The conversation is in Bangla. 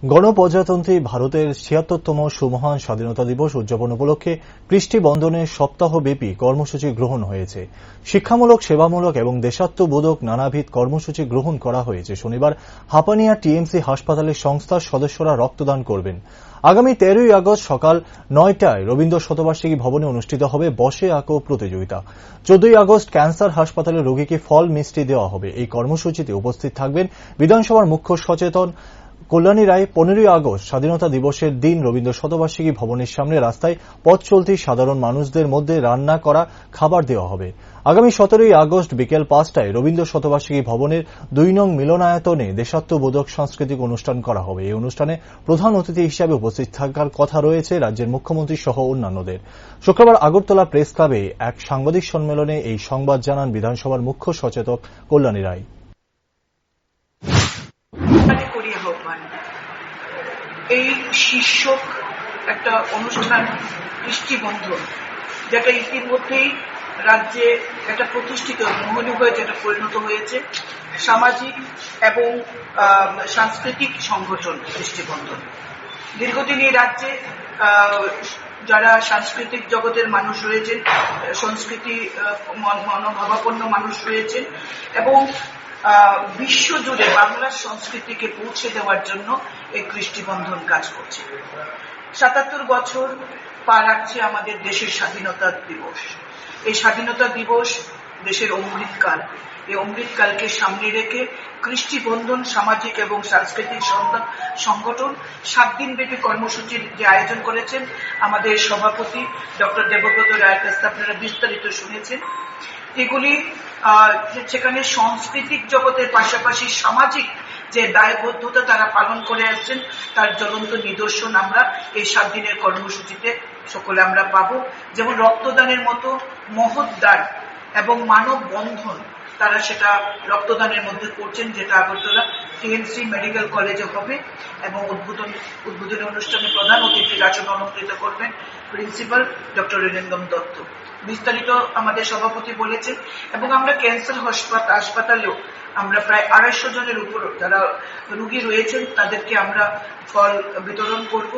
গণপ্রজাতন্ত্রী ভারতের ৭৬তম সুমহান স্বাধীনতা দিবস উদযাপন উপলক্ষে কৃষ্টি বন্দনে সপ্তাহব্যাপী কর্মসূচি গ্রহণ হয়েছে। শিক্ষামূলক, সেবামূলক এবং দেশাত্মবোধক নানাবিধ কর্মসূচি গ্রহণ করা হয়েছে। শনিবার হাপানিয়া টিএমসি হাসপাতালে সংস্থার সদস্যরা রক্তদান করবেন। আগামী ১৩ই আগস্ট সকাল ৯টায় রবীন্দ্র শতবার্ষিকী ভবনে অনুষ্ঠিত হবে বসে আঁকো প্রতিযোগিতা। ১৪ই আগস্ট ক্যান্সার হাসপাতালে রোগীকে ফল মিষ্টি দেওয়া হবে। এই কর্মসূচিতে উপস্থিত থাকবেন বিধানসভার মুখ্য সচেতন কল্যাণী রায়। ১৫ই আগস্ট স্বাধীনতা দিবসের দিন রবীন্দ্র শতবার্ষিকী ভবনের সামনে রাস্তায় পথ চলতি সাধারণ মানুষদের মধ্যে রান্না করা খাবার দেওয়া হবে। আগামী ১৭ই আগস্ট বিকেল ৫টায় রবীন্দ্র শতবার্ষিকী ভবনের ২ নং মিলনায়তনে দেশাত্মবোধক সাংস্কৃতিক অনুষ্ঠান করা হবে। এই অনুষ্ঠানে প্রধান অতিথি হিসেবে উপস্থিত থাকার কথা রয়েছে রাজ্যের মুখ্যমন্ত্রী সহ অন্যান্যদের। শুক্রবার আগরতলা প্রেস ক্লাবে এক সাংবাদিক সম্মেলনে এই সংবাদ জানান বিধানসভার মুখ্য সচেতক কল্যাণী রায়। এই শীর্ষক একটা অনুষ্ঠান কৃষ্টি বন্ধন, যেটা ইতিমধ্যেই রাজ্যে একটা প্রতিষ্ঠিত মোহনী হয়ে যেটা পরিণত হয়েছে সামাজিক এবং সাংস্কৃতিক সংগঠন কৃষ্টি বন্ধন। দীর্ঘদিন এই রাজ্যে যারা সাংস্কৃতিক জগতের মানুষ রয়েছেন, সংস্কৃতি মনোভাবাপন্ন মানুষ রয়েছেন এবং বিশ্বজুড়ে বাংলার সংস্কৃতিকে পৌঁছে দেওয়ার জন্য এই কৃষ্টি বন্ধন কাজ করছে। ৭৭ বছর পা রাখছে আমাদের দেশের স্বাধীনতা দিবস। এই স্বাধীনতা দিবস দেশের অমৃতকাল। এই অমৃতকালকে সামনে রেখে কৃষ্টি বন্ধন সামাজিক এবং সাংস্কৃতিক সংগঠন ৭ দিনব্যাপী কর্মসূচির যে আয়োজন করেছেন আমাদের সভাপতি ডক্টর দেবব্রত রায়ের কাছে আপনারা বিস্তারিত শুনেছেন। এগুলি সেখানে সাংস্কৃতিক জগতের পাশাপাশি সামাজিক যে দায়বদ্ধতা তারা পালন করে আসছেন তার জ্বলন্ত নিদর্শন আমরা এই ৭ দিনের কর্মসূচিতে সকলে আমরা পাবো। যেমন রক্তদানের মতো মহৎ দান এবং মানব বন্ধন তারা সেটা রক্তদানের মধ্যে করছেন, যেটা আগরতলা টিএমসি মেডিকেল কলেজে হবে এবং উদ্বোধনী অনুষ্ঠানে প্রধান অতিথির আসন অলঙ্কৃত করবেন প্রিন্সিপাল ডক্টর ঋণেন্দম দত্ত। বিস্তারিত আমাদের সভাপতি বলেছেন এবং আমরা ক্যান্সার হাসপাতালেও আমরা প্রায় ২৫০ জনের উপর যারা রোগী রয়েছেন তাদেরকে আমরা ফল বিতরণ করব।